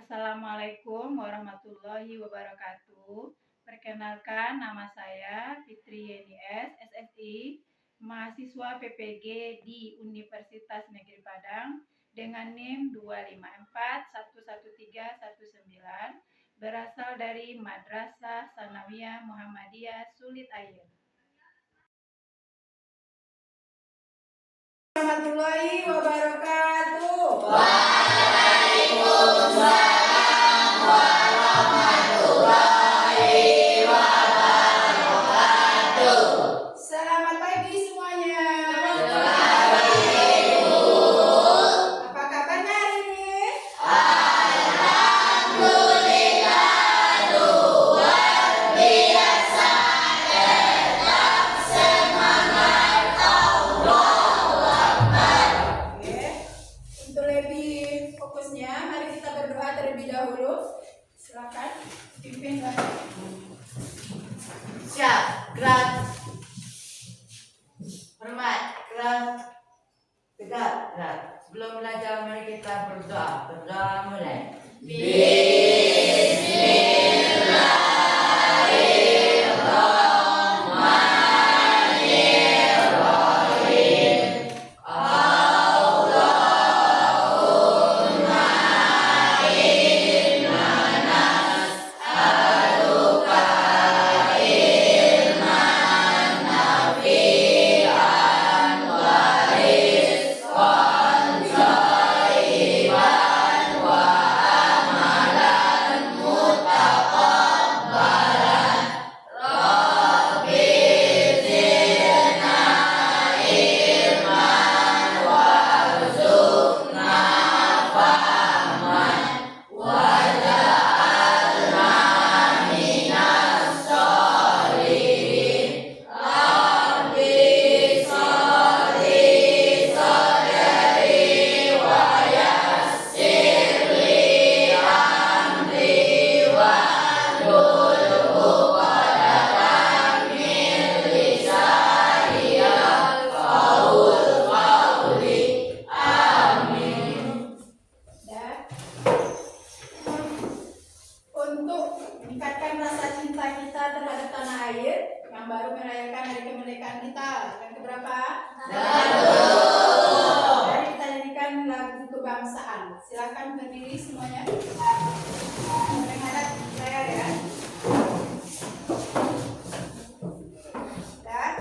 Assalamualaikum warahmatullahi wabarakatuh. Perkenalkan, nama saya Fitri Yeni S, SSI, mahasiswa PPG di Universitas Negeri Padang dengan NIM 254113119, berasal dari Madrasah Sanawiyah Muhammadiyah Sulit Air. Warahmatullahi wabarakatuh. Waalaikumsalam warahmatullahi wabarakatuh. Selamat pagi semuanya. Selamat pagi, Bu. Apa kabarnya hari ini? Alhamdulillah, luar biasa. Tetap semangat, Allahu Akbar. Oke. Untuk lebih fokusnya, mari kita berdoa terlebih dahulu. Silakan pimpin dan Siap, gerak. Hormat, gerak. Tegak, gerak. Sebelum belajar, mari kita berdoa. Berdoa mulai. Bismillahirrahmanirrahim. Allahumma inna nas'aluka ilman nafi'an wa rizqan thayyiban wa amalan mutaqabbalan. Rabbi zidna ilman warzuqna fahman waj'alna minas sholihin. Rabbi sholli sadri wa yassirli amri wahlul 'uqdatam min lisani yafqahul qawli. Amin. dan untuk meningkatkan rasa cinta kita terhadap tanah air yang baru merayakan hari kemerdekaan kita. Yang keberapa? Mari kita nyanyikan lagu kebangsaan. Silakan berdiri semuanya. Menghadap saya ya. Dan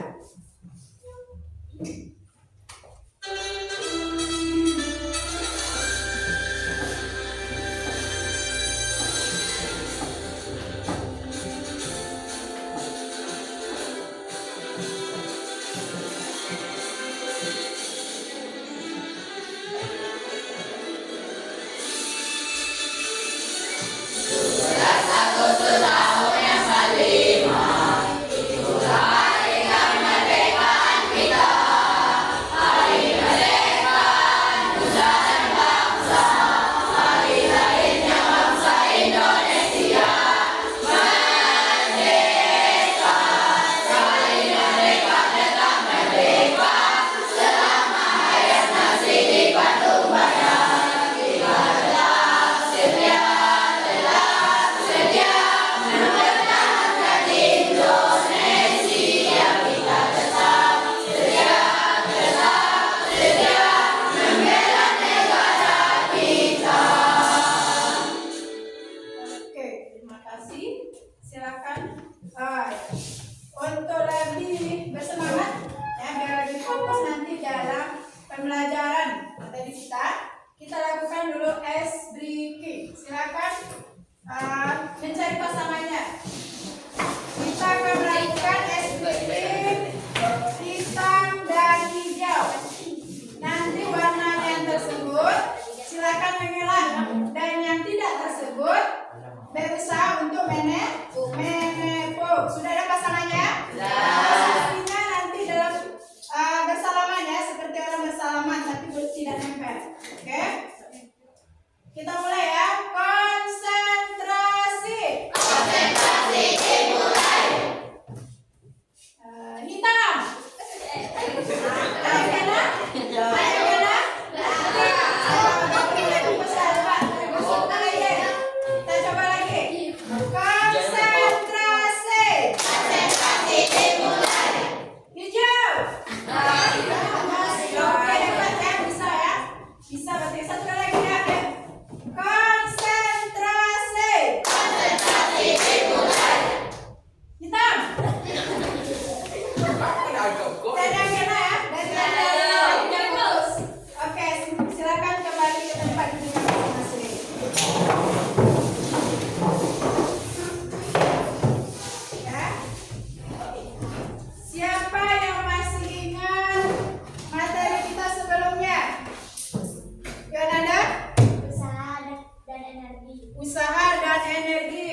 Usaha dan energi.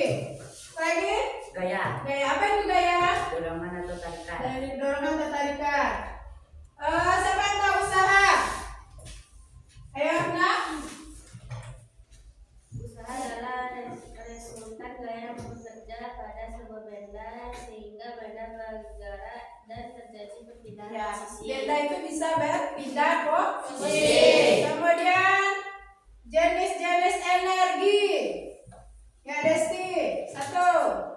Lagi? Gaya. Gaya apa itu gaya? Dorongan atau tarikan. Dari dorongan atau tarikan. Siapa yang tahu usaha? Ayo nak. Usaha adalah resultan gaya bekerja pada sebuah benda sehingga benda bergerak dan terjadi perpindahan Ya, posisi. benda itu bisa berpindah posisi. Kemudian jenis-jenis energi. Ya Desti, satu.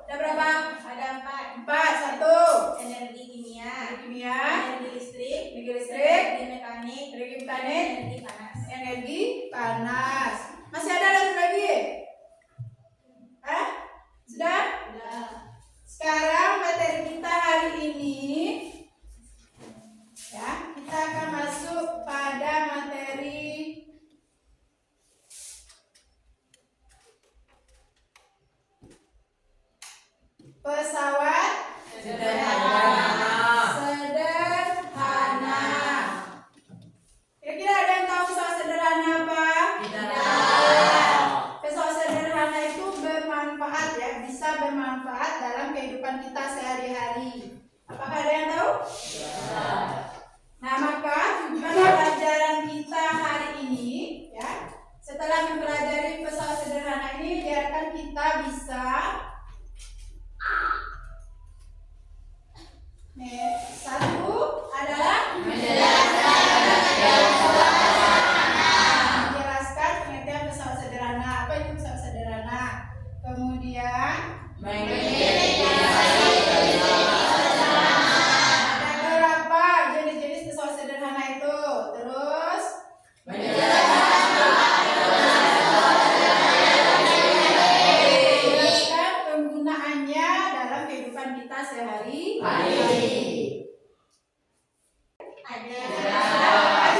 Ada berapa? Ada 4. Empat. Satu. Energi kimia, Kimia, energi listrik, energi listrik, energi mekanik, energi mekanik, energi panas. energi panas. Masih ada lagi? Sudah? Sekarang materi kita hari ini, ya, kita akan masuk pada materi pesawat Sederhana. Sederhana. Kira-kira ada yang tahu pesawat sederhana apa? Pesawat sederhana itu bermanfaat ya, bisa bermanfaat dalam kehidupan kita sehari-hari. Apakah ada yang tahu? Nah, maka tujuan pelajaran kita hari ini ya, setelah mempelajari pesawat sederhana ini diharapkan kita bisa satu adalah menjelaskan pengertian pesawat sederhana. Apa itu pesawat sederhana? Kemudian ada berapa jenis-jenis pesawat sederhana itu? Terus menjelaskan penggunaannya dalam kehidupan kita sehari-hari. Hadir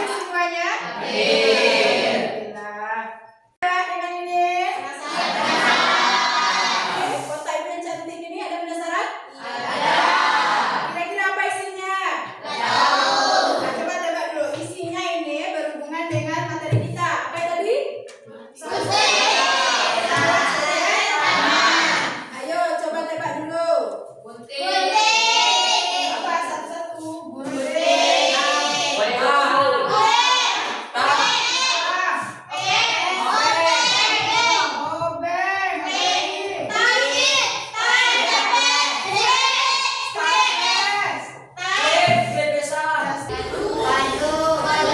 semuanya? Alhamdulillah. Dengan ini? Kota ibu yang cantik ini ada penasaran? Kira-kira apa isinya? Nah, coba tebak dulu. Isinya ini berhubungan dengan materi kita. Apa yang tadi? Ayo coba tebak dulu. Apa satu-satu? Gunting. Obeng.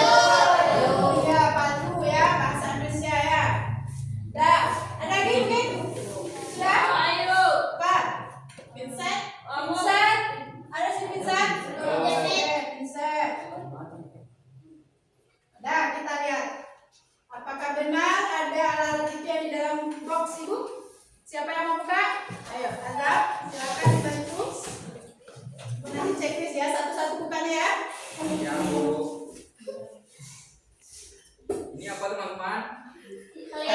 Iya, patu ya, bahasa Indonesia ya. Dah, ada lagi mungkin? Sudah? Pak? Vincent? Ada si Vincent? Oke, Vincent. Dah, kita lihat. Apakah benar ada alat-alat itu yang di dalam box ibu? Siapa yang mau buka? Ayo, Azab, silakan dibantu. Nanti checklist ya, satu-satu bukanya ya. Ya, Bu. Ini apa teman-teman? Betul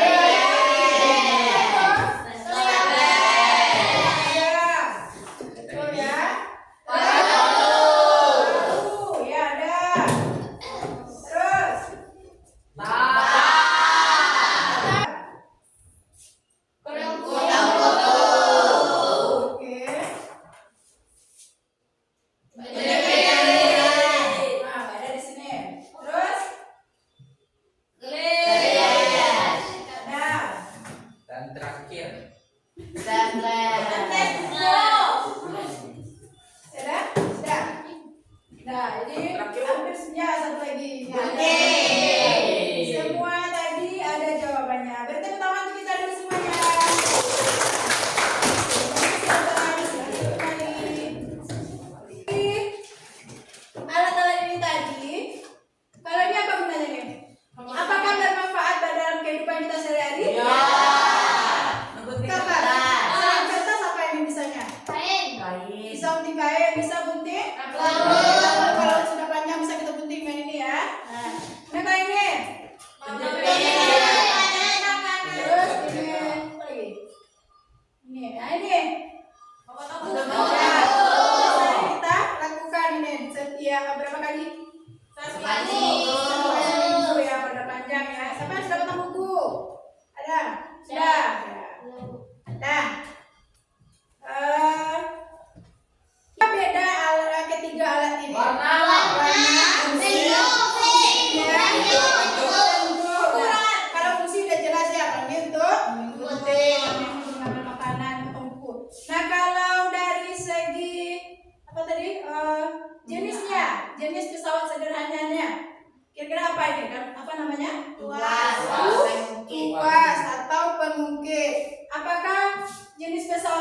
ya. Ya ada. Terus. Oke. Nah, ada di sini. Terus. Ada. Dan terakhir, Sudah? Sudah. Nah, ini hampir ya satu lagi. Nah, semua tadi ada jawabannya. Bertepuk tangan untuk kita dulu semuanya. Alat-alat ini tadi, kalau ini apa gunanya nih? Apakah bermanfaat dalam kehidupan kita sehari-hari? Gambar. Selain kertas apa ini bisanya? Bisa gunting kain, bisa gunting. Kalau sudah panjang bisa kita gunting dengan ini ya. Nah, kalau ini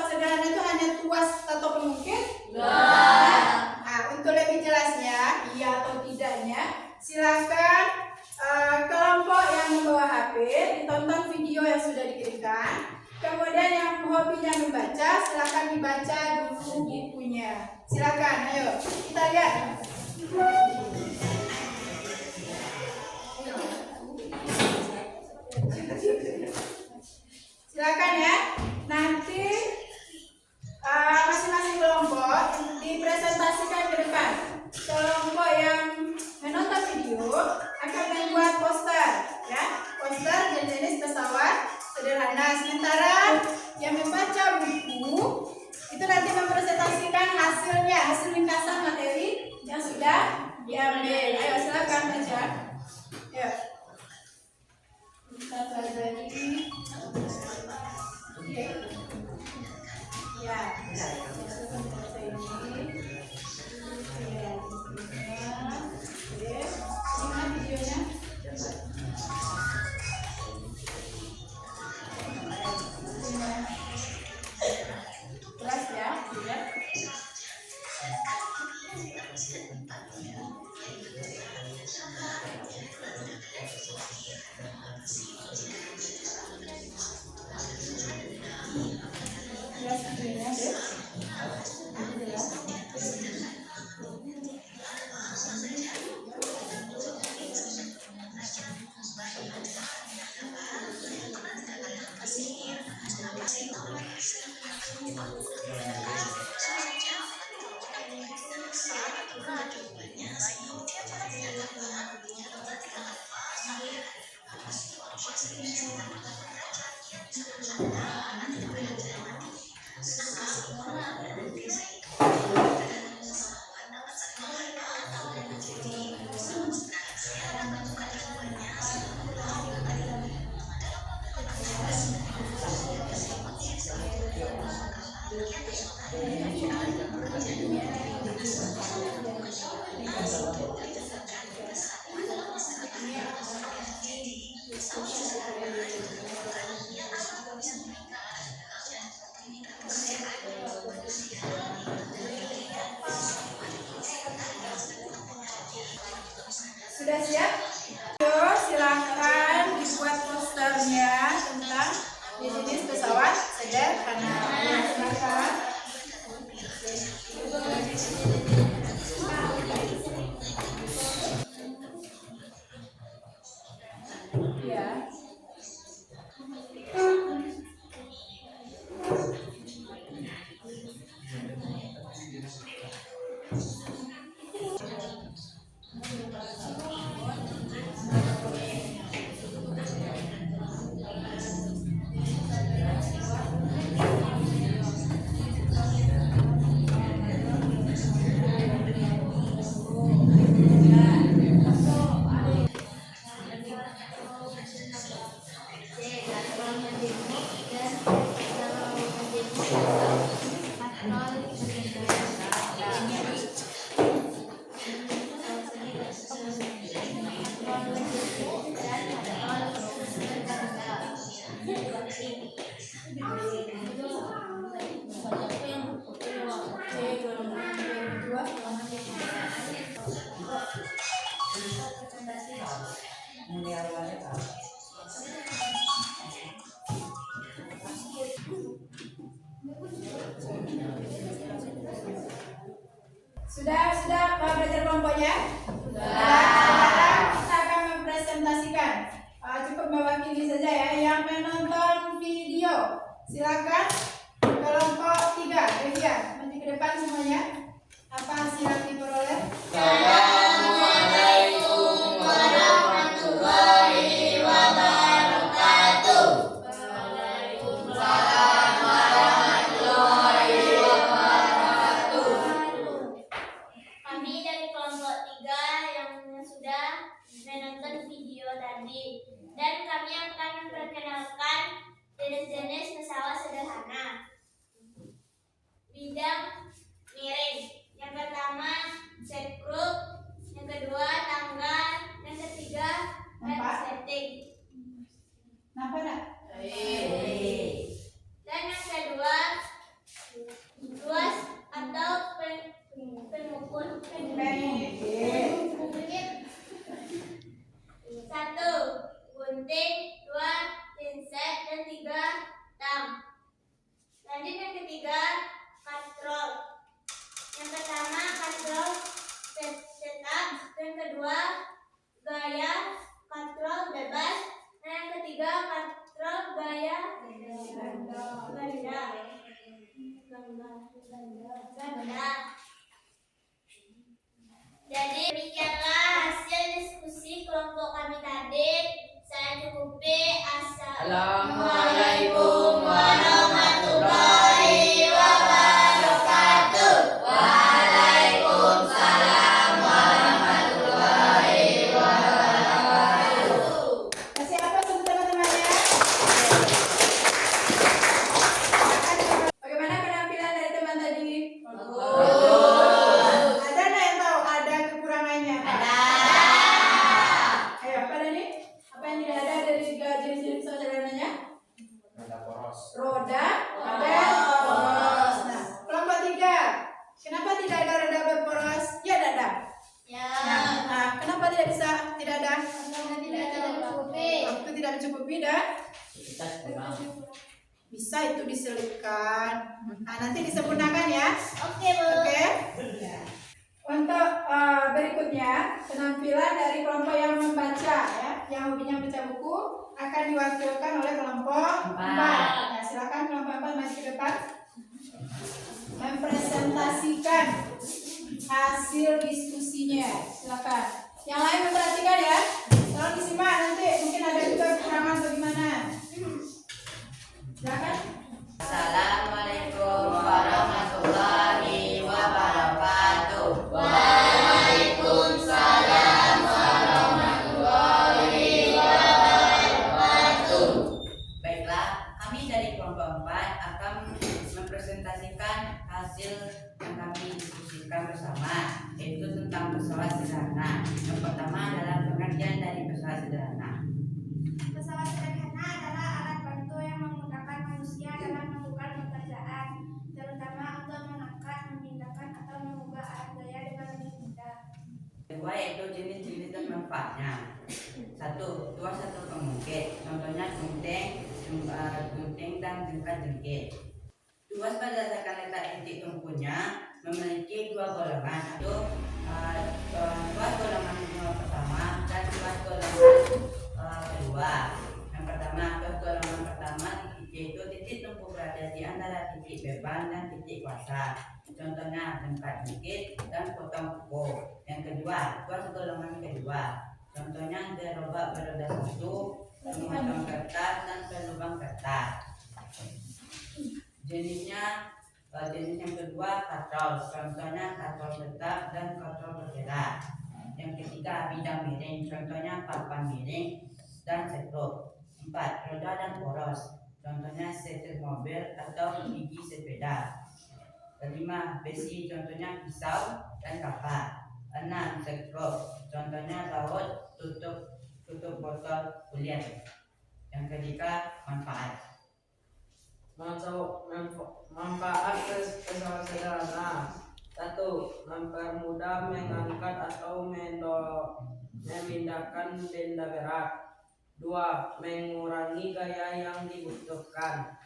sederhana itu hanya tuas atau pengukir? Nah, untuk lebih jelasnya, iya atau tidaknya, silakan kelompok yang membawa HP ditonton video yang sudah dikirimkan. Kemudian yang hobinya membaca, silakan dibaca dulu bukunya. Silakan, ayo kita lihat. Silakan ya. Nanti masing-masing kelompok dipresentasikan ke depan. Kelompok yang menonton video akan membuat poster, ya, poster jenis pesawat sederhana. Sementara yang membaca buku itu nanti mempresentasikan hasilnya, hasil ringkasan materi yang sudah diambil. Ayo silakan baca. Ya. Kita pelajari. Ya. Sudah siap? Yuk, silakan dibuat posternya tentang jenis pesawat sederhana. Silakan. Ya. Sudah belajar kelompoknya? Sekarang kita akan mempresentasikan. Cukup mewakili saja ya. Yang menonton video, silakan kelompok 3, Devian, maju ke depan semuanya. Apa hasil yang diperoleh? Assalamualaikum warahmatullahi wabarakatuh. Waalaikumsalam warahmatullahi wabarakatuh. Kami dari kelompok 3 yang sudah menonton video tadi, dan kami akan memperkenalkan jenis-jenis pesawat sederhana. Bidang miring. Yang pertama, jet group, Yang kedua, gaya katrol bebas. Dan yang ketiga, katrol gaya ganda. Jadi demikianlah hasil diskusi kelompok kami tadi. Saya cukupi. Assalamualaikum warahmatullahi wabarakatuh. Waalaikumsalam warahmatullahi wabarakatuh. Kasih apa untuk teman-temannya? Bagaimana penampilan dari teman tadi? Ada nggak yang tahu ada kekurangannya? Ayo, apa ada nih? Apa yang tidak ada dari tiga jenis-jenis sederhananya? Roda poros. Roda berporos. Nah, kelompok 3. Kenapa tidak ada roda berporos? Ya, ada. Nah, kenapa tidak bisa? Tidak ada. Waktu tidak mencukupi dan bisa itu diselipkan. Nah, nanti disempurnakan ya. Oke, Bu. Oke. Untuk berikutnya penampilan dari kelompok yang membaca ya, yang hobinya membaca buku akan diwakilkan oleh kelompok 4. Nah, silakan kelompok 4 maju ke depan. Mempresentasikan hasil diskusinya. Silakan. Yang lain memperhatikan ya. Tolong disimak nanti mungkin ada juga kekurangan bagaimana. Silakan. Assalamualaikum warahmatullahi wabarakatuh. Waalaikumsalam warahmatullahi wabarakatuh. Baiklah, kami dari kelompok 4 akan mempresentasikan hasil yang kami diskusikan bersama, yaitu tentang pesawat sederhana. Yang pertama adalah pengertian dari pesawat sederhana. Pesawat sederhana adalah alat bantu yang memudahkan manusia dalam melakukan pekerjaan, terutama untuk mengangkat, memindahkan, atau mengubah alat gaya dengan lebih mudah. Kedua yaitu jenis-jenis dan manfaatnya. 1. Tuas atau pengungkit. Contohnya gunting dan jengkar-jengkit. Tuas berdasarkan letak inti tungkunya memiliki dua golongan, yaitu tuas golongan pertama dan tuas golongan kedua. Yang pertama, tuas golongan pertama yaitu titik tungku berada di antara titik beban dan titik kuasa. Contohnya jengkar-jengkit dan potong kuku. Yang kedua, tuas golongan kedua. Contohnya gerobak beroda 1, pemotong kertas dan pelubang kertas. Jenis yang kedua katrol. Contohnya katrol tetap dan katrol bergerak. Yang ketiga bidang miring. Contohnya papan miring dan sekrup. 4. Roda dan poros. Contohnya setir mobil atau gigi sepeda. 5. Besi. Contohnya pisau dan kapak. 6. Sekrup. Contohnya baut, tutup botol kulit. Yang ketiga manfaat. Manfaat pesawat sederhana. 1. Mempermudah mengangkat atau memindahkan benda berat. 2. Mengurangi gaya yang dibutuhkan.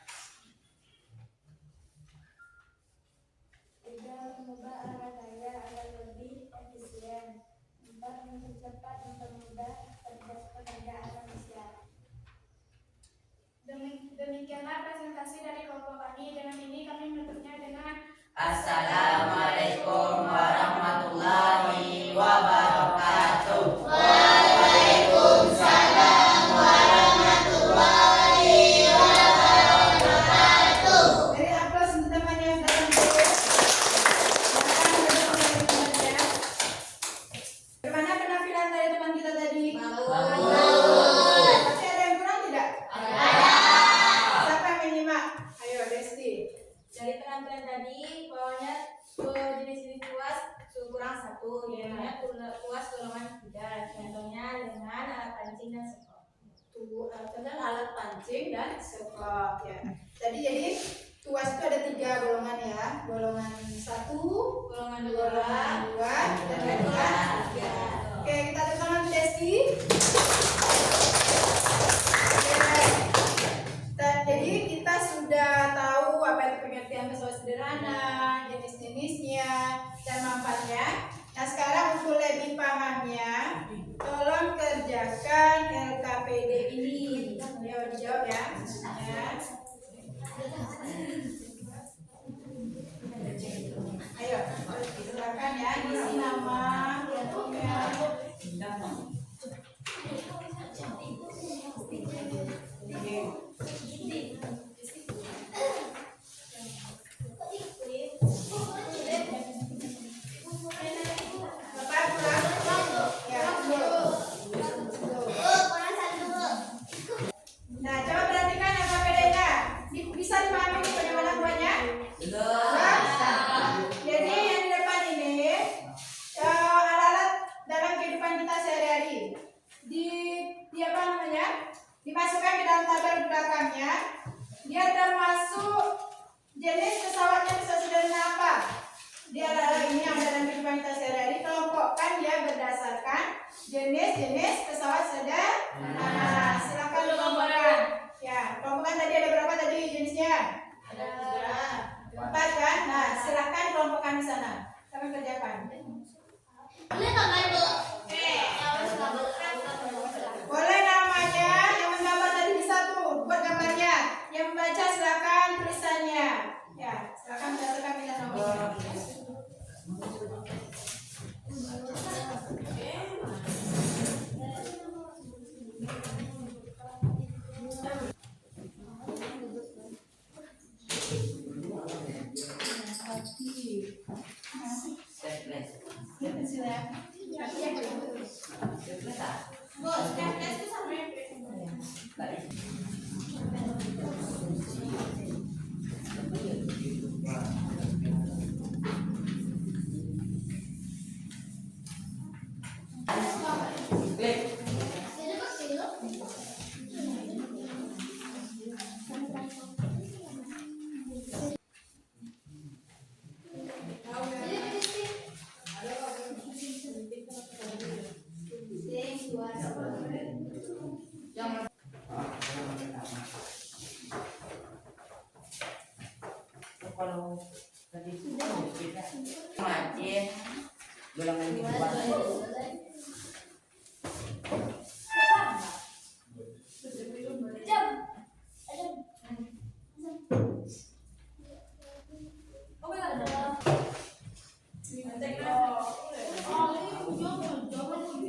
3. Mengubah arah gaya agar lebih efisien. 4. Mempercepat, mempermudah pekerjaan manusia. Demikianlah presentasi dari kelompok kami. Dengan ini kami menutupnya dengan Assalamualaikum warahmatullahi wabarakatuh. Waalaikumsalam warahmatullahi wabarakatuh. Dari aplaus untuk teman yang datang dulu. Silakan duduk kembali teman-teman. Bagaimana penampilan dari teman kita tadi? Tapi ada yang kurang tidak? Siapa yang menyimak? Ayo Desti. Dari penampilan tadi, bawahnya jenis-jenis tuas kurang 1, yaitu tuas golongan 3. Contohnya dengan alat pancing dan sekop. Contohnya alat pancing dan sekop ya. Jadi tuas itu ada 3 golongan ya. Golongan 1, Golongan golongan 2, 2, dan golongan 3. Oke, kita tepuk tangan untuk Desti. Jadi kita sudah tahu apa itu pengertian pesawat sederhana, jenis-jenisnya, dan manfaatnya. Nah sekarang untuk lebih pahamnya, tolong kerjakan LKPD ini. Ayo dijawab ya. Ayo, silakan ya, isi nama, Bapak pulang. Ya, nah, coba perhatikan LKPD-nya. Bisa dipahami bagaimana buahnya? Jadi yang di depan ini alat-alat dalam kehidupan kita sehari-hari. Dimasukkan ke dalam tabel belakangnya. Dia termasuk jenis pesawatnya bisa sederhana apa? Dia adalah ini yang dalam kehidupan kita sehari-hari. Kelompokkan dia berdasarkan jenis-jenis pesawat sederhana. Nah, silakan kelompokkan. Ya, kelompokkan tadi ada berapa tadi jenisnya? Ada 4 kan? Nah, silakan kelompokkan di sana. Kami kerjakan. Boleh namanya yang menggambar tadi bisa tuh buat gambarnya. Yang membaca silakan tulisannya. Ya, silakan berdasarkan pilihan nomornya. Kalau tadi kita macet golongan kedua.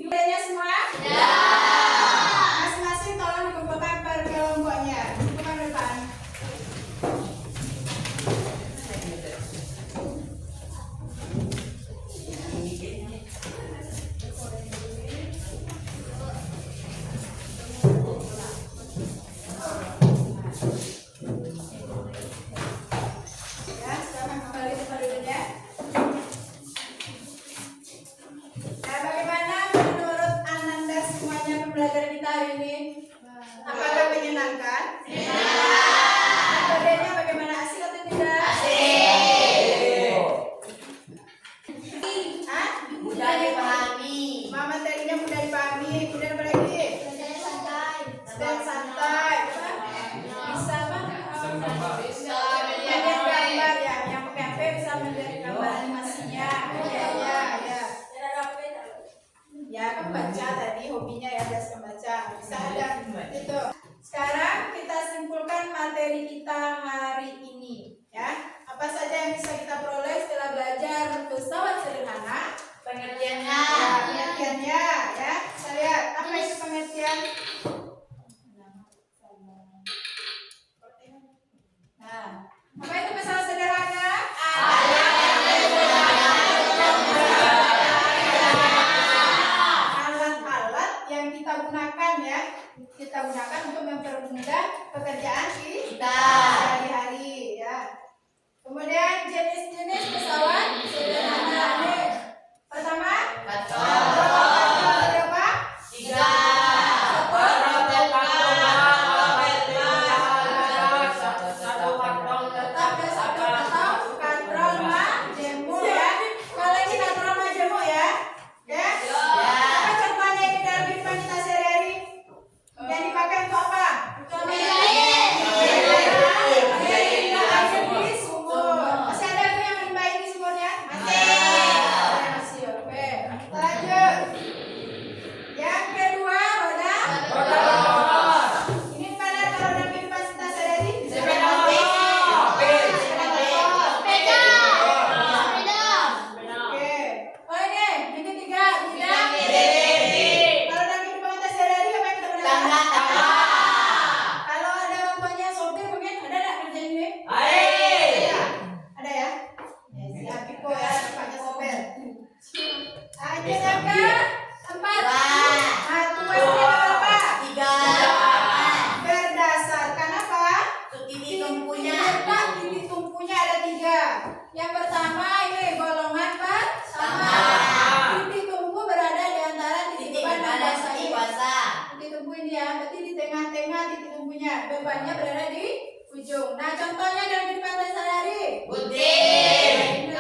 Bedanya semua? Masing-masing tolong dikumpulkan per kelompoknya. Kumpulkan depan. Ya, silakan kembali ke dulunya. Nah, bagaimana menurut Ananda semuanya pembelajaran kita hari ini? Apakah menyenangkan? Metodenya bagaimana, asik atau tidak? Hah? Mudah dipahami. Materinya mudah dipahami. Kemudian apa lagi? Stand santai. Bisa apa? Melihat gambar ya. Yang pakai HP bisa melihat gambar animasinya. Ya. Ya, kan baca tadi hobinya ya, biasa membaca. Bisa ada itu. Sekarang kita simpulkan materi kita hari ini, ya. Apa saja yang bisa kita peroleh setelah belajar pesawat sederhana? Pengertiannya. Ya, pengertiannya, ya. Kita lihat apa itu pengertian. Nah, apa itu pesawat sederhana? Alat-alat yang kita gunakan ya, kita gunakan untuk mempermudah pekerjaan kita sehari-hari ya. Kemudian jenis-jenis pesawat sederhana. Pertama, berapa? 3. Yang pertama ini golongan pertama. Titik tumpu berada di antara titik beban dan kuasa. Titik tumpu ini ya, berarti di tengah-tengah titik tumpunya. Bebannya berada di ujung. Nah, contohnya dalam kehidupan sehari-hari. Putih.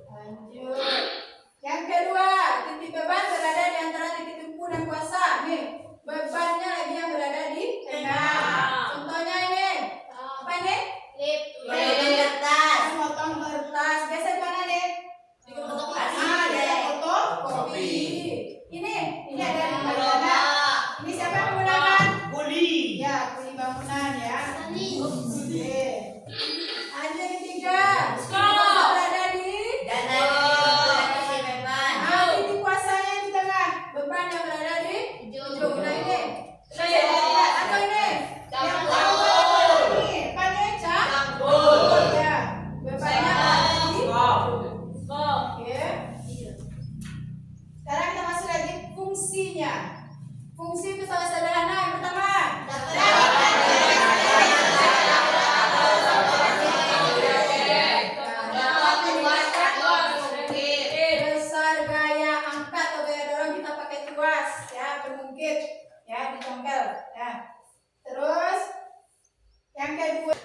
Lanjut. Yang kedua, titik beban berada di antara titik tumpu dan kuasa. Nih, bebannya lagi yang berada di tengah. Contohnya ini. Apa ini? Kertas. Potong kertas. Biasa di mana nih? Di fotokopi. Ini ada di mana? Ini siapa yang menggunakan? Kuli. Ya, kuli bangunan ya. Oke. Ada yang ketiga. Berada di titik kuasanya di tengah. Beban yang berada di ujung. Nah ini. Atau ini. Yang pertama ini. Apa nih? Cangkul. Ya. Bebannya berada di Oke. Sekarang kita masuk lagi fungsinya. Fungsi itu sangat sederhana. Yang pertama. Besar gaya angkat atau gaya dorong kita pakai tuas ya, bermungkit ya, dicongkel ya. Terus yang kedua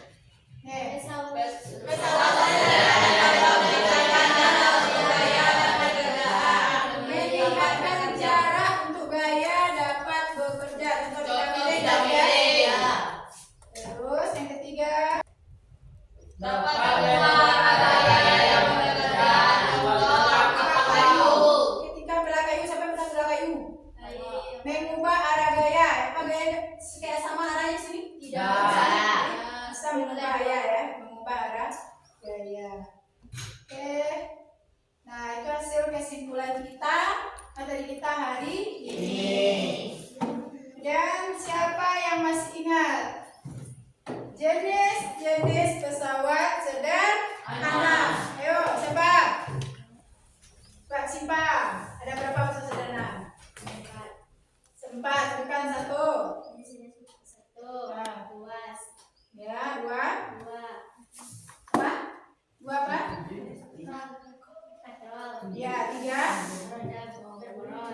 nih, meningkatkan jarak untuk gaya dapat bekerja. Contoh tidak miring ya. Terus yang ketiga ketika belah kayu, siapa pernah belah kayu? Mengubah arah gaya. Apa gaya kayak sama arahnya sini? Tidak. Bisa mengubah ya, mengubah arah gaya. Oke. Nah, itu hasil kesimpulan kita materi kita hari ini. Dan siapa yang masih ingat jenis-jenis pesawat sederhana? Ayo, siapa? Pak Simpa, ada berapa pesawat sederhana? Sempat, bukan satu. Nah, ya, dua. Apa? Dua apa? Ya, tiga.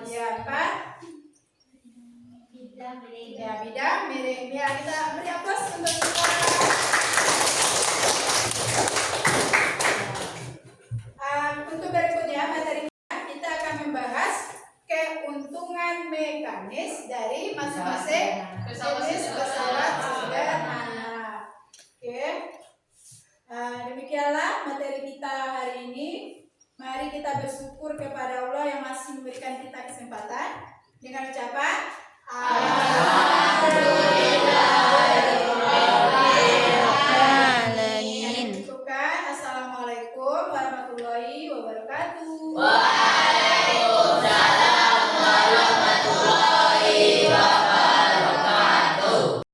Ya, empat. Ya, bidang miring. Ya, kita beri aplaus untuk semua. Untuk berikutnya materi kita akan membahas keuntungan mekanis dari masing-masing jenis pesawat sederhana. Oke. Demikianlah materi kita hari ini. Mari kita bersyukur kepada Allah yang masih memberikan kita kesempatan dengan ucapan Alhamdulillah.